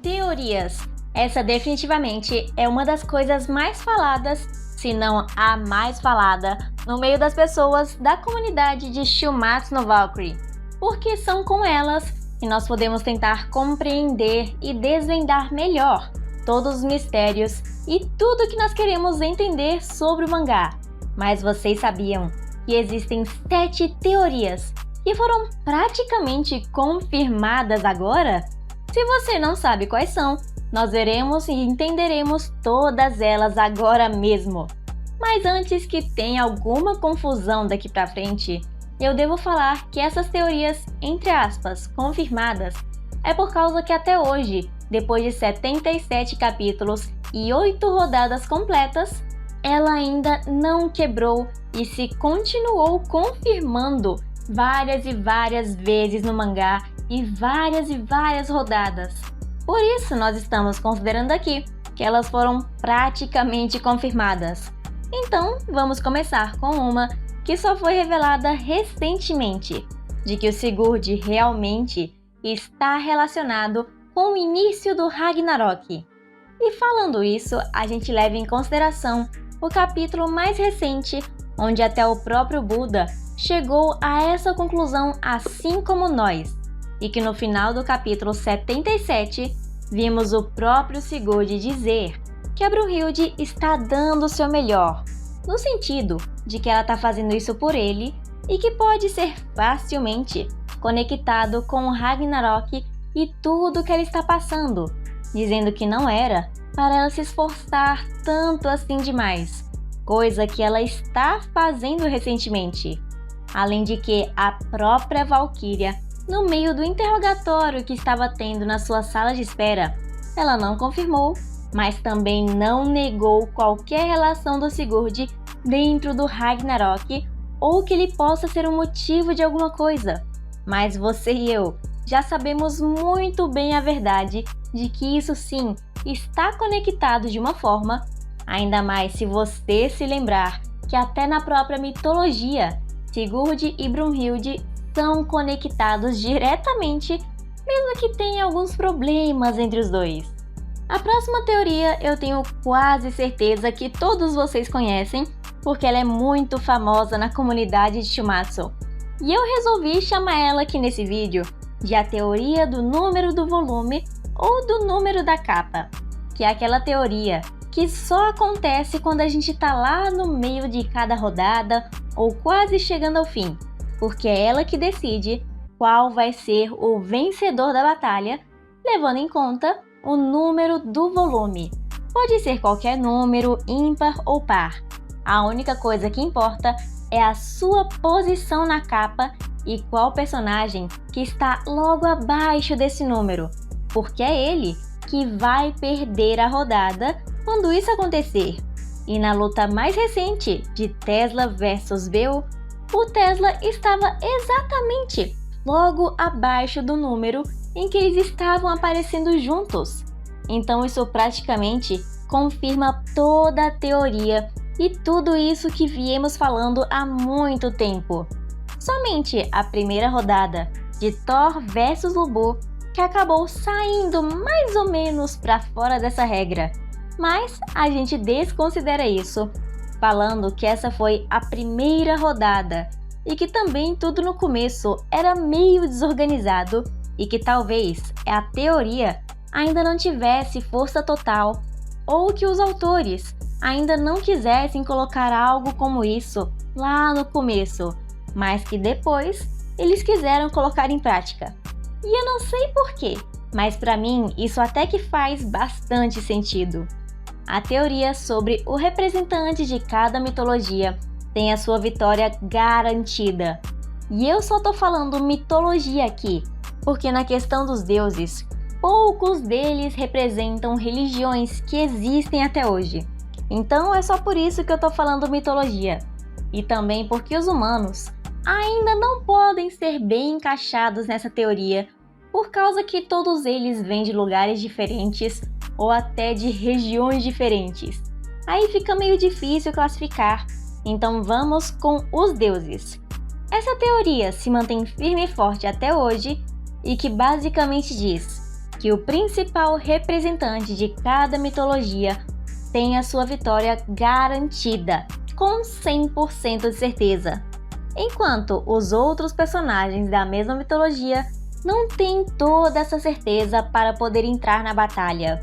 Teorias. Essa definitivamente é uma das coisas mais faladas, se não a mais falada, no meio das pessoas da comunidade de Shumatsu no Valkyrie, porque são com elas que nós podemos tentar compreender e desvendar melhor todos os mistérios e tudo que nós queremos entender sobre o mangá. Mas vocês sabiam que existem 7 teorias que foram praticamente confirmadas agora? Se você não sabe quais são, nós veremos e entenderemos todas elas agora mesmo. Mas antes que tenha alguma confusão daqui pra frente, eu devo falar que essas teorias, entre aspas, confirmadas, é por causa que até hoje, depois de 77 capítulos e 8 rodadas completas, ela ainda não quebrou e se continuou confirmando várias e várias vezes no mangá e várias rodadas. Por isso nós estamos considerando aqui que elas foram praticamente confirmadas. Então vamos começar com uma que só foi revelada recentemente, de que o Sigurd realmente está relacionado com o início do Ragnarok. E falando isso, a gente leva em consideração o capítulo mais recente, onde até o próprio Buda chegou a essa conclusão assim como nós, e que no final do capítulo 77, vimos o próprio Sigurd dizer que a Brunhilde está dando o seu melhor, no sentido de que ela está fazendo isso por ele e que pode ser facilmente conectado com o Ragnarok e tudo que ela está passando, dizendo que não era para ela se esforçar tanto assim demais, coisa que ela está fazendo recentemente. Além de que a própria Valkyria, no meio do interrogatório que estava tendo na sua sala de espera, ela não confirmou, mas também não negou qualquer relação do Sigurd dentro do Ragnarok ou que ele possa ser um motivo de alguma coisa. Mas você e eu já sabemos muito bem a verdade de que isso sim está conectado de uma forma, ainda mais se você se lembrar que até na própria mitologia, Sigurd e Brunhilde são conectados diretamente, mesmo que tenha alguns problemas entre os dois. A próxima teoria eu tenho quase certeza que todos vocês conhecem, porque ela é muito famosa na comunidade de Shumatsu. E eu resolvi chamar ela aqui nesse vídeo de a teoria do número do volume ou do número da capa, que é aquela teoria que só acontece quando a gente tá lá no meio de cada rodada ou quase chegando ao fim, porque é ela que decide qual vai ser o vencedor da batalha, levando em conta o número do volume. Pode ser qualquer número, ímpar ou par. A única coisa que importa é a sua posição na capa e qual personagem que está logo abaixo desse número, porque é ele que vai perder a rodada quando isso acontecer. E na luta mais recente de Tesla versus Bew, o Tesla estava exatamente logo abaixo do número em que eles estavam aparecendo juntos. Então isso praticamente confirma toda a teoria e tudo isso que viemos falando há muito tempo. Somente a primeira rodada de Thor versus Lobo que acabou saindo mais ou menos para fora dessa regra, mas a gente desconsidera isso, falando que essa foi a primeira rodada e que também tudo no começo era meio desorganizado e que talvez a teoria ainda não tivesse força total ou que os autores ainda não quisessem colocar algo como isso lá no começo, mas que depois eles quiseram colocar em prática. E eu não sei porquê, mas para mim isso até que faz bastante sentido. A teoria sobre o representante de cada mitologia tem a sua vitória garantida. E eu só tô falando mitologia aqui, porque na questão dos deuses, poucos deles representam religiões que existem até hoje. Então é só por isso que eu tô falando mitologia. E também porque os humanos ainda não podem ser bem encaixados nessa teoria, por causa que todos eles vêm de lugares diferentes ou até de regiões diferentes. Aí fica meio difícil classificar, então vamos com os deuses. Essa teoria se mantém firme e forte até hoje e que basicamente diz que o principal representante de cada mitologia tem a sua vitória garantida, com 100% de certeza, enquanto os outros personagens da mesma mitologia não têm toda essa certeza para poder entrar na batalha.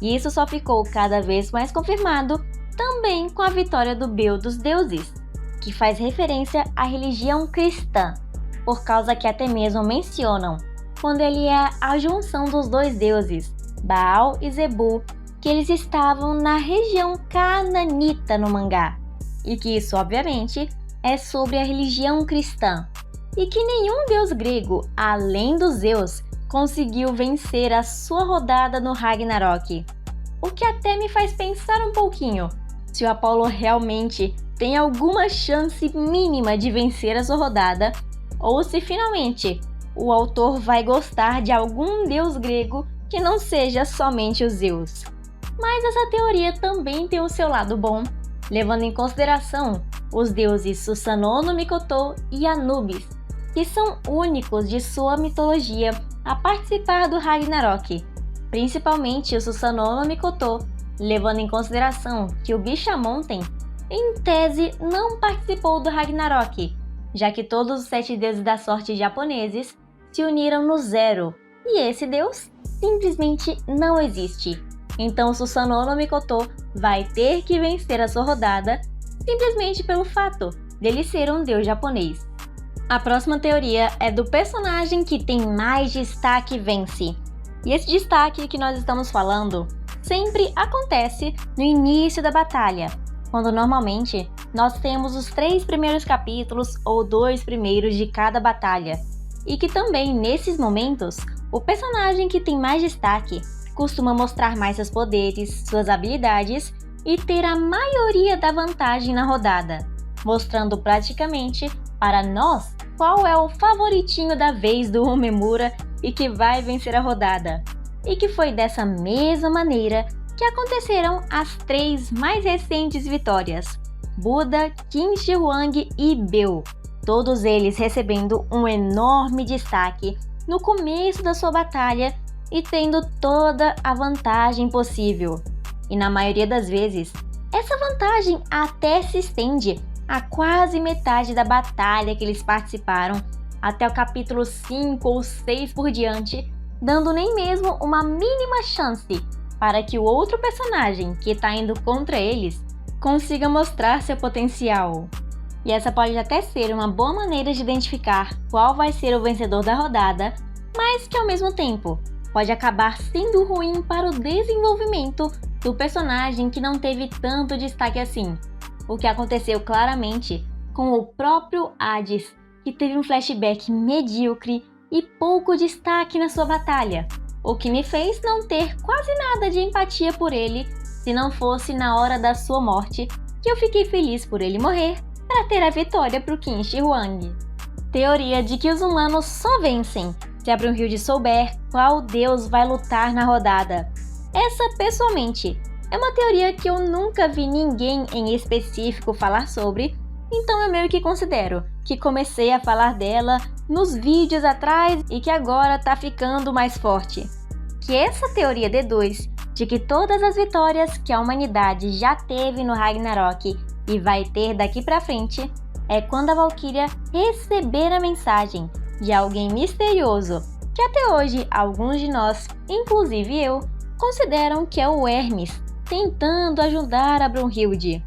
E isso só ficou cada vez mais confirmado também com a vitória do Bill dos Deuses, que faz referência à religião cristã, por causa que até mesmo mencionam quando ele é a junção dos dois deuses, Baal e Zebu, que eles estavam na região cananita no mangá, e que isso obviamente é sobre a religião cristã, e que nenhum deus grego, além dos Zeus, conseguiu vencer a sua rodada no Ragnarok. O que até me faz pensar um pouquinho se o Apollo realmente tem alguma chance mínima de vencer a sua rodada, ou se finalmente o autor vai gostar de algum deus grego que não seja somente os Zeus. Mas essa teoria também tem o seu lado bom, levando em consideração os deuses Susanoo, Mikoto e Anubis, que são únicos de sua mitologia a participar do Ragnarok, principalmente o Susanoo Mikoto, levando em consideração que o Bishamonten, em tese, não participou do Ragnarok, já que todos os 7 deuses da sorte japoneses se uniram no Zero, e esse deus simplesmente não existe. Então Susanoo Mikoto vai ter que vencer a sua rodada simplesmente pelo fato dele ser um deus japonês. A próxima teoria é do personagem que tem mais destaque vence. E esse destaque que nós estamos falando sempre acontece no início da batalha, quando normalmente nós temos os 3 primeiros capítulos ou 2 primeiros de cada batalha, e que também nesses momentos o personagem que tem mais destaque costuma mostrar mais seus poderes, suas habilidades e ter a maioria da vantagem na rodada, mostrando praticamente para nós qual é o favoritinho da vez do Homemura e que vai vencer a rodada. E que foi dessa mesma maneira que aconteceram as 3 mais recentes vitórias: Buda, Qin Shi Huang e Bill, todos eles recebendo um enorme destaque no começo da sua batalha e tendo toda a vantagem possível. E na maioria das vezes, essa vantagem até se estende a quase metade da batalha que eles participaram, até o capítulo 5 ou 6 por diante, dando nem mesmo uma mínima chance para que o outro personagem que está indo contra eles consiga mostrar seu potencial. E essa pode até ser uma boa maneira de identificar qual vai ser o vencedor da rodada, mas que ao mesmo tempo pode acabar sendo ruim para o desenvolvimento do personagem que não teve tanto destaque assim, o que aconteceu claramente com o próprio Hades, que teve um flashback medíocre e pouco destaque na sua batalha, o que me fez não ter quase nada de empatia por ele, se não fosse na hora da sua morte, que eu fiquei feliz por ele morrer para ter a vitória para o Qin Shi Huang. Teoria de que os humanos só vencem se a Brunhilde souber qual deus vai lutar na rodada. Essa, pessoalmente, é uma teoria que eu nunca vi ninguém em específico falar sobre, então eu meio que considero que comecei a falar dela nos vídeos atrás e que agora tá ficando mais forte. Que essa teoria deduz de que todas as vitórias que a humanidade já teve no Ragnarok e vai ter daqui pra frente é quando a Valkyria receber a mensagem de alguém misterioso, que até hoje alguns de nós, inclusive eu, consideram que é o Hermes, tentando ajudar a Brunhilde.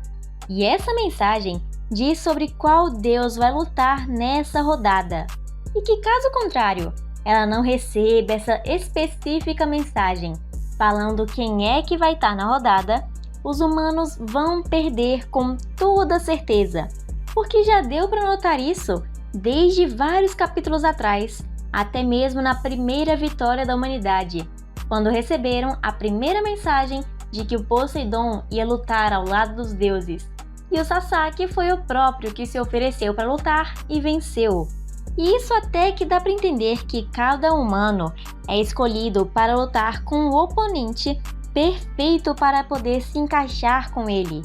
E essa mensagem diz sobre qual deus vai lutar nessa rodada, e que caso contrário, ela não receba essa específica mensagem, falando quem é que vai estar na rodada, os humanos vão perder com toda certeza, porque já deu para notar isso desde vários capítulos atrás, até mesmo na primeira vitória da humanidade, quando receberam a primeira mensagem de que o Poseidon ia lutar ao lado dos deuses, e o Sasaki foi o próprio que se ofereceu para lutar e venceu. E isso até que dá para entender que cada humano é escolhido para lutar com o oponente perfeito para poder se encaixar com ele,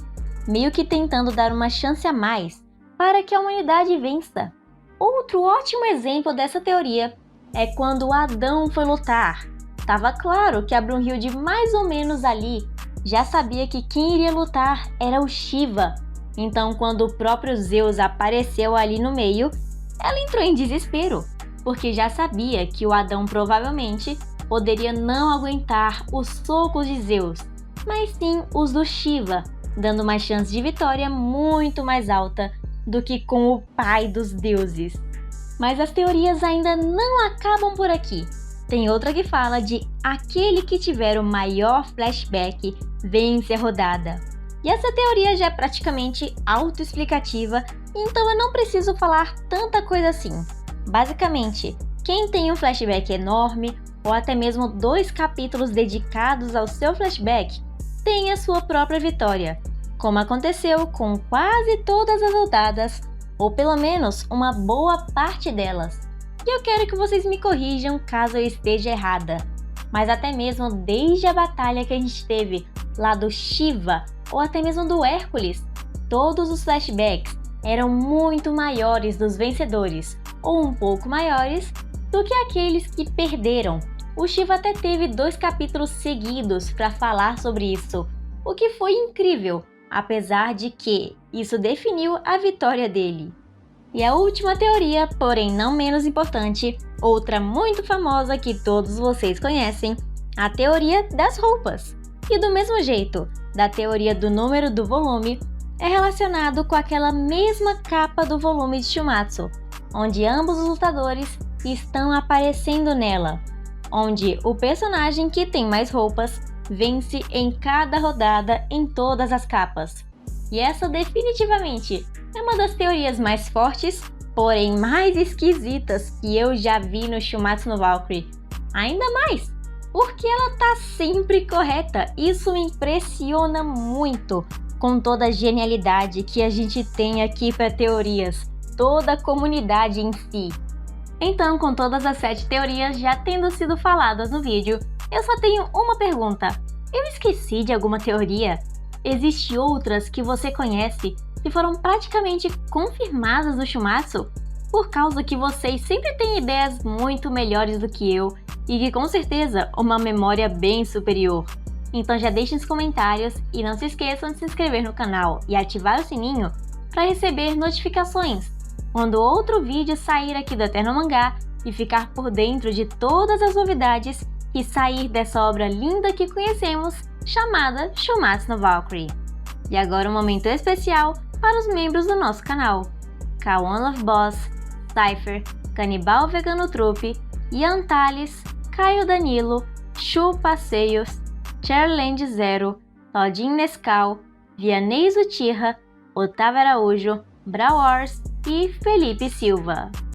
meio que tentando dar uma chance a mais para que a humanidade vença. Outro ótimo exemplo dessa teoria é quando Adão foi lutar, Tava claro que a Brunhilde, mais ou menos ali, já sabia que quem iria lutar era o Shiva. Então, quando o próprio Zeus apareceu ali no meio, ela entrou em desespero, porque já sabia que o Adão provavelmente poderia não aguentar os socos de Zeus, mas sim os do Shiva, dando uma chance de vitória muito mais alta do que com o pai dos deuses. Mas as teorias ainda não acabam por aqui. Tem outra que fala de aquele que tiver o maior flashback vence a rodada. E essa teoria já é praticamente autoexplicativa, então eu não preciso falar tanta coisa assim. Basicamente, quem tem um flashback enorme, ou até mesmo 2 capítulos dedicados ao seu flashback, tem a sua própria vitória, como aconteceu com quase todas as rodadas, ou pelo menos uma boa parte delas. E eu quero que vocês me corrijam caso eu esteja errada. Mas até mesmo desde a batalha que a gente teve lá do Shiva, ou até mesmo do Hércules, todos os flashbacks eram muito maiores dos vencedores, ou um pouco maiores, do que aqueles que perderam. O Shiva até teve 2 capítulos seguidos para falar sobre isso, o que foi incrível, apesar de que isso definiu a vitória dele. E a última teoria, porém não menos importante, outra muito famosa que todos vocês conhecem, a teoria das roupas. E do mesmo jeito da teoria do número do volume, é relacionado com aquela mesma capa do volume de Shumatsu, onde ambos os lutadores estão aparecendo nela, onde o personagem que tem mais roupas vence em cada rodada em todas as capas. E essa definitivamente é uma das teorias mais fortes, porém mais esquisitas que eu já vi no Shumatsu no Valkyrie. Ainda mais, porque ela tá sempre correta. Isso me impressiona muito, com toda a genialidade que a gente tem aqui para teorias, toda a comunidade em si. Então, com todas as 7 teorias já tendo sido faladas no vídeo, eu só tenho uma pergunta. Eu esqueci de alguma teoria? Existem outras que você conhece que foram praticamente confirmadas no Shumatsu? Por causa que vocês sempre têm ideias muito melhores do que eu e que com certeza uma memória bem superior. Então já deixem nos comentários e não se esqueçam de se inscrever no canal e ativar o sininho para receber notificações quando outro vídeo sair aqui do Eterno Mangá e ficar por dentro de todas as novidades que sair dessa obra linda que conhecemos, chamada Shumatsu no Valkyrie. E agora um momento especial para os membros do nosso canal: K1 Love Boss, Cypher, Canibal Vegano Trupe, Ian Thales, Caio Danilo, Chu Passeios, Cherland Zero, Todinho Nescau, Vianney Zutirra, Otávio Araújo, Brawars e Felipe Silva.